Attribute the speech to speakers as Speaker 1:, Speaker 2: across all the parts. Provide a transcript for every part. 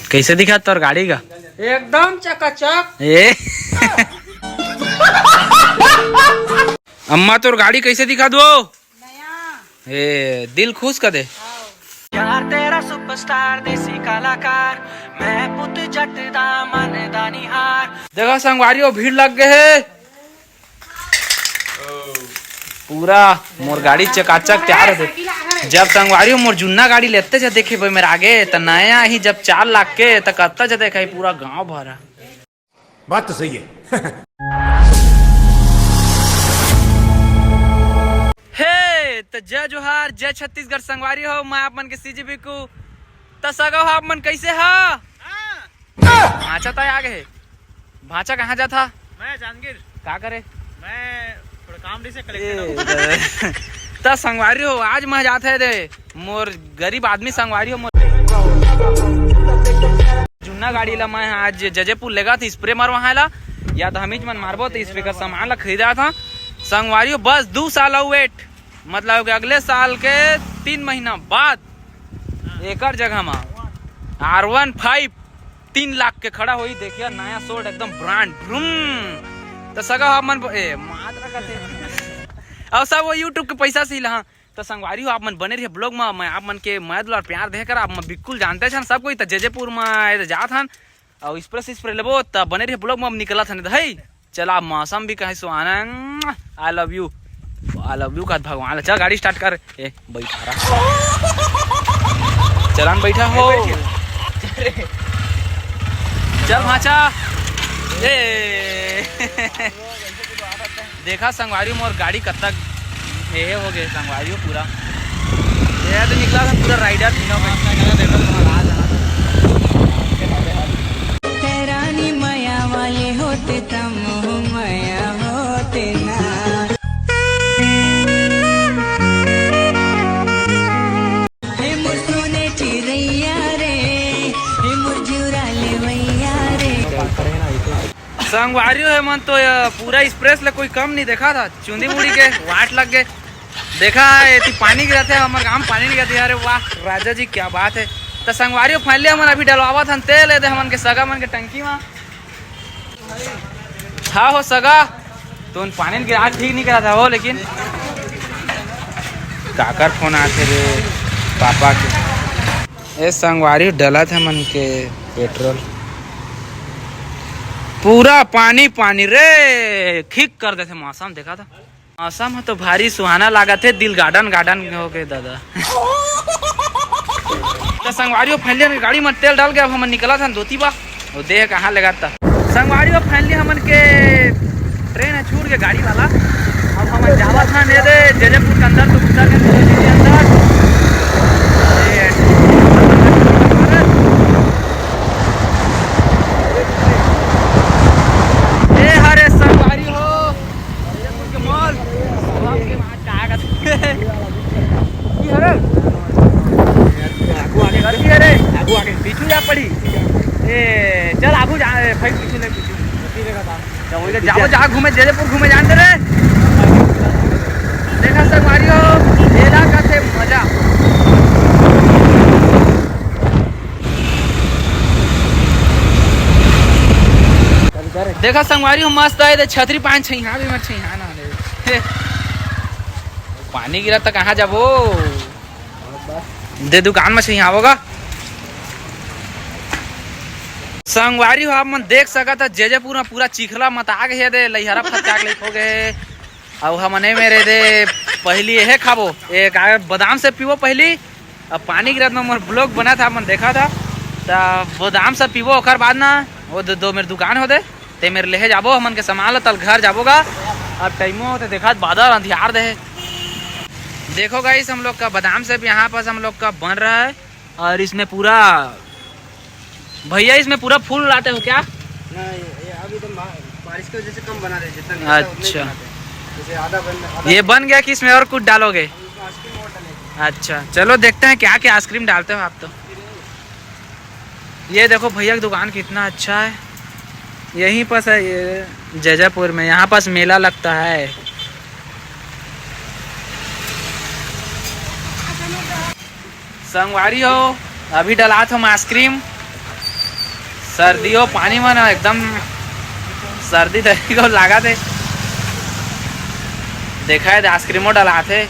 Speaker 1: कैसे दिखा तोर गाड़ी का?
Speaker 2: एकदम चकाचक।
Speaker 1: अम्मा तोर गाड़ी कैसे दिखा दो?
Speaker 2: नया।
Speaker 1: दिल खुश कर दे।
Speaker 2: यार तेरा सुपरस्टार देसी कलाकार, मैं पुत जट दामन दानिहार।
Speaker 1: देखो संगवारियों भीड़ लग गए है पूरा। मोर गाड़ी चकाचक तैयार है। जब संगवारियों मोर जुन्ना गाड़ी लेते जा देखे भाई मेरे आगे त नया ही जब 4 लाख के त कत्ता जा देखा पूरा गांव भरा।
Speaker 3: बात तो सही है।
Speaker 1: हे तो जय जोहार जय छत्तीसगढ़ संगवारी हो। मैं आप मन के सीजीबी को त सगो आप मन कैसे हा? भाचा तो आ गए। भाचा कहाँ जा था?
Speaker 2: मैं जानगिर।
Speaker 1: क्या करे?
Speaker 2: मैं थोड़ा काम से कलेक्शन
Speaker 1: त संगवारी हो आज मैं जाते दे मोर गरीब आदमी संगवारी हो। मोर जुन्ना गाड़ी ला मैं आज जजेपुर लेगा था स्प्रे मारवा ला, या तो हम मन मारबो तो स्पीकर सामान ला खरीदा था संगवारी। बस 2 साल वेट, मतलब अगले साल के 3 महीना बाद एक जगह में R15 3 लाख के खड़ा हुई। देखिए नया सोल्ड एकदम ब्रांड तो सगा आप मन और सब वो यूट्यूब के पैसा से ही तो संगवारी हो आप मन बने रहिए ब्लॉग में। मैं आप मन के मैं दुलार प्यार देकर आप मन बिल्कुल जानते छन सब कोई। तो जजेपुर में जात हन और स्प्रे लेबो तो बने रहिए ब्लॉग में। अब निकला था नहीं चला मौसम भी कहीं सुहाना। आई लव यू का भगवान। चल गाड़ी स्टार्ट कर। बैठा रहा चलान बैठा हो। चल भाचा। देखा संगवारी मोर गाड़ी कब तक हो गए संगवारी पूरा। ये तो निकला था पूरा राइडर
Speaker 4: तेरानी माया वाले होते तम माया होते ना। हे मुझने चिरैया रे, हे मुझुरा ले मैया रे।
Speaker 1: संगवारी है मन तो पूरा एक्सप्रेस ले कोई कम नहीं देखा था। चुंदी मुड़ी के वाट लग गए। देखा है पानी गिरा थे हमारे गाँव पानी नहीं गिरा। अरे वाह राजा जी क्या बात है। तो संगवारी फाइनली हम अभी डलवावा था तेल है हमन के सगा मन के टंकी में। हाँ हो सगा तो पानी गिरा ठीक नहीं करा था हो, लेकिन काकर फोन आते रे पापा के। संगवारी डला था मन के पेट्रोल पूरा पानी पानी रे खिक कर देते। मौसम देखा था मौसम तो भारी सुहाना लगा थे। दिल गार्डन हो गए दादा। तो संगवारी फाइनली गाड़ी में तेल डाल के अब हम निकला था दोती बा वो देह कहाँ लगाता। संगवारी फाइनली हमन के ट्रेन है छूट के गाड़ी वाला। अब हम जावा था ने दे जजेपुर के अंदर तो उतर के अंदर हरे संगवारी हो जजेपुर के मॉल आगे पीछू जा पड़ी। चल आगू जा पीछू ले पीछू जाओ जहाँ घूमे जयपुर घूमे जानते रहे। देखा संगवारी हो इलाका से मजा। देखा संगवारी हो मस्त है। छतरी पान छैहा भी मत छैहा ना पानी गिरा तो कहाँ जाबो दे दुकान में छैहा होगा। संगवारी हो आप मन देख सका था जजेपुर में पूरा चिखला मत आ गए दे लहरा फटका हो गए। और हमने मेरे दे पहली यह खाबो एक बादाम से पीवो पहली। अब पानी गिरा मोर ब्लॉग बना था मन देखा था तो बादाम से पीवो और बाद ना वो दो मेरे दुकान हो दे ते मेरे ले जाबो हमन के सामान तल घर जाबोगा। अब टाइमो होते देखा बादल अंधियार दे। देखो गाइस हम लोग का बादाम से यहाँ पास हम लोग का बन रहा है। और इसमें पूरा भैया इसमें पूरा फूल लाते हो क्या?
Speaker 2: अभी तो बारिश की वजह से कम बना रहे जितना।
Speaker 1: अच्छा ये बन गया कि इसमें और कुछ डालोगे? अच्छा चलो देखते हैं क्या क्या आइसक्रीम डालते हो आप। तो ये देखो भैया की दुकान कितना अच्छा है। यहीं पास है ये जयपुर में। यहाँ पास मेला लगता है। संगवारी हो अभी डला था आइसक्रीम सर्दियों पानी में ना एकदम सर्दी तरी को लगा थे देखा है आइसक्रीमो डला थे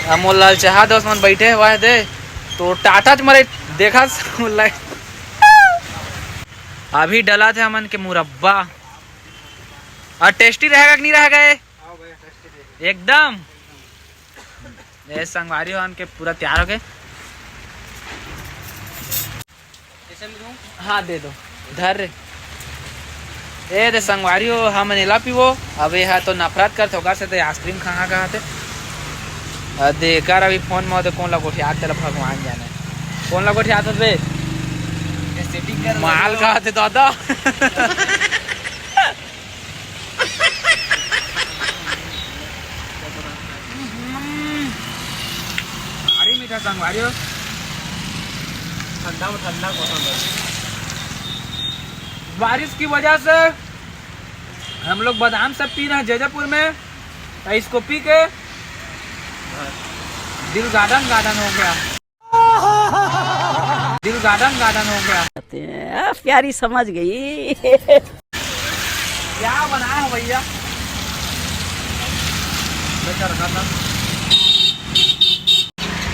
Speaker 1: हम लाल चाह दोस्त मन बैठे हुआ है दे तो टाटा मरे देखा अभी डला थे हमन के मुरब्बा और टेस्टी रहेगा कि नहीं रहेगा ये एकदम ये संगवारी हो के पूरा तैयार हो गए। हाँ दे दो धर ए दे संगवारी हो हम नीला पीवो अब यह तो नफरत कर होगा से तो आइसक्रीम कहाँ कहाँ थे देकर अभी फोन में तो कौन लगोठी आग तेरा भगवान जाने कौन लगोठी आता बे माल कहा थे दादा मीठा संगवारी हो ठंडा ठंडा बारिश की वजह से हम लोग बादाम सब पी रहे हैं जयपुर में तो इसको पी के दिल गार्डन गार्डन हो गया दिल गार्डन गार्डन हो गया।
Speaker 5: प्यारी समझ गई
Speaker 1: क्या बनाया हो भैया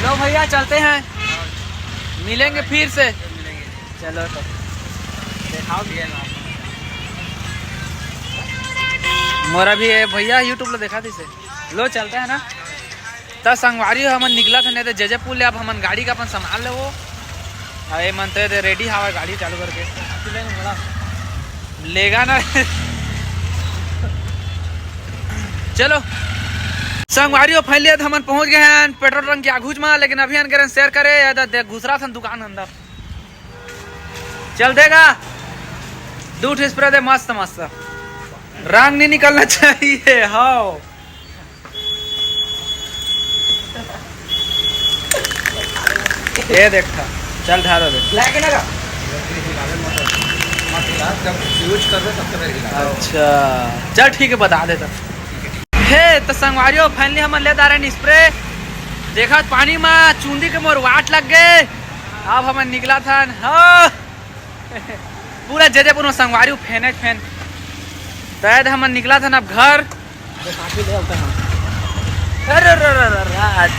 Speaker 1: लो भैया चलते हैं मिलेंगे फिर से चलो तो मोरा भी है भैया यूट्यूब पे देखा थी से लो चलते हैं ना तब संगवारी हमन निकला था नहीं तो जयपुर ले अब हमन गाड़ी का अपन संभाल ले वो अरे मनते थे रेडी हवा गाड़ी चालू करके लेगा ना चलो संगवारी फैलिए तो हम पहुंच गए हैं पेट्रोल टंकी आघूज में लेकिन अभी अन शेयर करे घुसरा था दुकान अंदर चल देगा दूध स्प्रे दे मस्त मस्त रंग नहीं निकलना चाहिए हाँ ये देखा चल ढारो दे अच्छा चल ठीक है बता देता हे तो संगवारियों फाइनली हम ले जा रहे स्प्रे देखा पानी में चूंदी के मोर वाट लग गए अब हम निकला था हाँ पूरा जयपुर में संगवारी फैन फैन तैद हम निकला था ना अब घर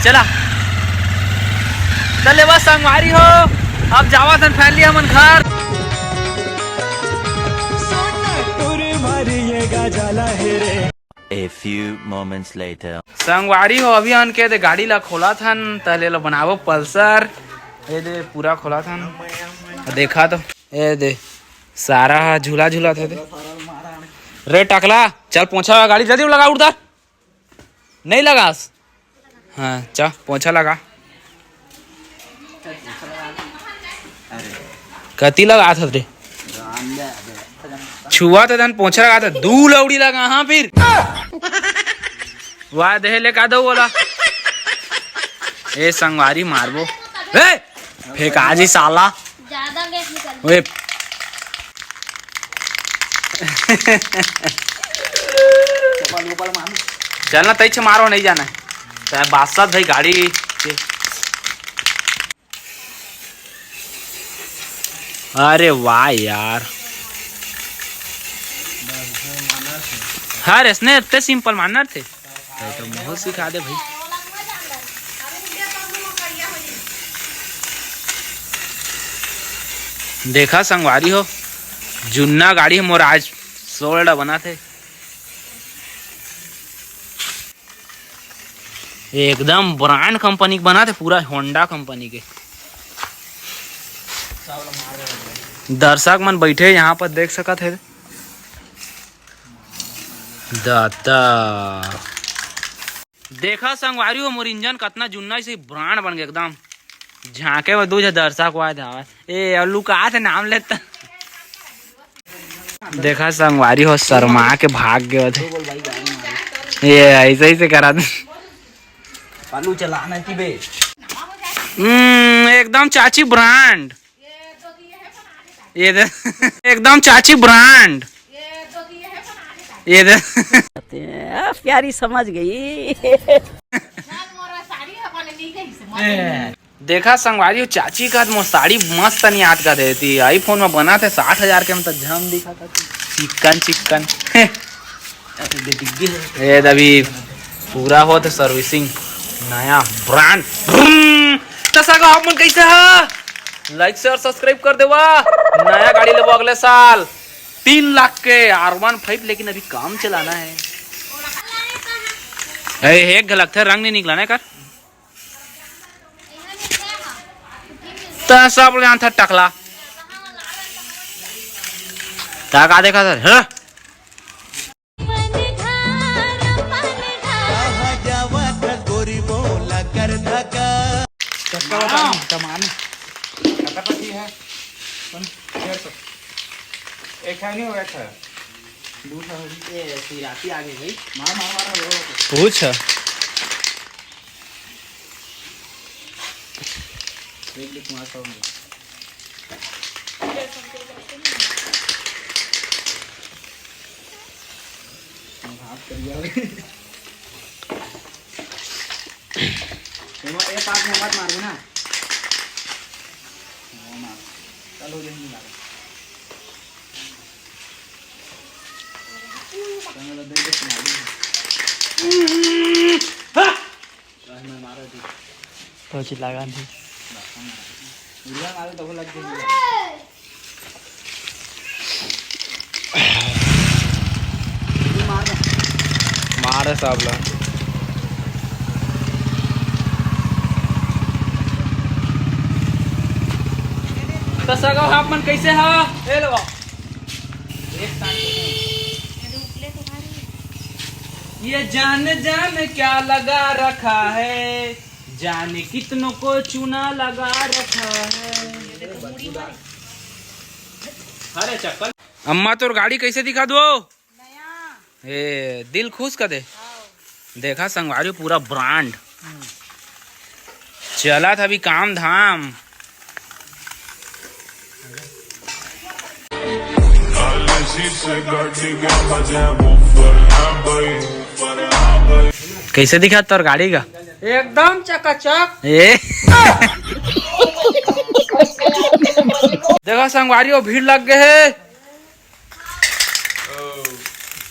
Speaker 1: चला चले बस संगवारी हो अब जावा था फैमिली हमन घर
Speaker 6: A few moments later.
Speaker 1: संगवारी हो अभी आन के दे गाड़ी ला खोला था तले ला बनावो पल्सर ये दे पूरा खोला था देखा तो ये दे सारा झूला झूला था दे रे टकला चल पोंछा गाड़ी जल्दी लगा उड़ता नहीं लगास हाँ चल पोंछा लगा कती लगा था रे छुआ तो धन पोछा लगा था दू लौड़ी लगा हाँ फिर वाह दे लेका दो बोला ए संगवारी मारबो ए फेंका जी साला
Speaker 7: ज्यादा गैस निकल
Speaker 1: ओए चलना तैसे मारो नहीं जाना चाहे बादशाह भाई गाड़ी अरे वाह यार हाँ इसने इतने सिंपल मानर थे तो बहुत सिखा दे भाई देखा संगवारी हो जुन्ना गाड़ी मोर आज सोल्ड बना थे एकदम ब्रांड कंपनी के बना थे पूरा होंडा कंपनी के दर्शक मन बैठे यहाँ पर देख सकत है दाता देखा संगवारी हो मोर इंजन कितना जुन्ना से ब्रांड बन गया एकदम झांके में दूज दर्शक हुआ था ए अल्लू कहा थे नाम लेता देखा संगवारी हो शर्मा के भाग गए थे ये ऐसे ही से करा दे
Speaker 5: चलाना की बे
Speaker 1: एकदम चाची ब्रांड ये दे एकदम चाची ब्रांड ये दे
Speaker 5: प्यारी समझ गई
Speaker 1: देखा संगवारी चाची का मोर साड़ी मस्त नहीं याद का देती आईफोन में बना थे 60,000 के मतलब झम दिखा था चिकन चिकन ए दबी पूरा हो तो सर्विसिंग नया ब्रांड तसागा आप मन कैसे है लाइक शेयर सब्सक्राइब कर देवा नया गाड़ी लेबो अगले साल 3 लाख के R15 लेकिन अभी काम चलाना है एक गलत थे रंग नहीं निकला ना कर सब यहाँ था टकला का देखा सर हाँ? पूछ तो चिल्लागा नहीं मारे साहब ला तो सगा आप मन कैसे हा ए लो ये जान जान क्या लगा रखा है जाने कितनों को चूना लगा रखा है अरे चक्कर अम्मा तोर गाड़ी कैसे दिखा दो ए दिल खुश कर दे देखा संगवारी पूरा ब्रांड चला था अभी काम धाम कैसे दिखा तोर गाड़ी का
Speaker 5: एकदम चकाचक
Speaker 1: ए देखा संगवारी भीड़ लग गए है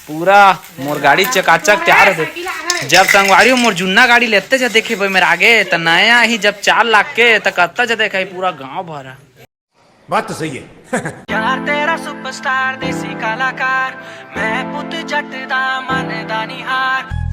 Speaker 1: पूरा मोर गाड़ी चकाचक तैयार है जब संगवारी मोर जुन्ना गाड़ी लेते जा देखे भाई मेरे आगे तो नया ही जब 4 लाख के तो कत्ता जा देखा पूरा गांव भरा
Speaker 3: बात तो सही है
Speaker 2: यार तेरा सुपरस्टार देसी कलाकार मैं पुत जट दा मन दा निहार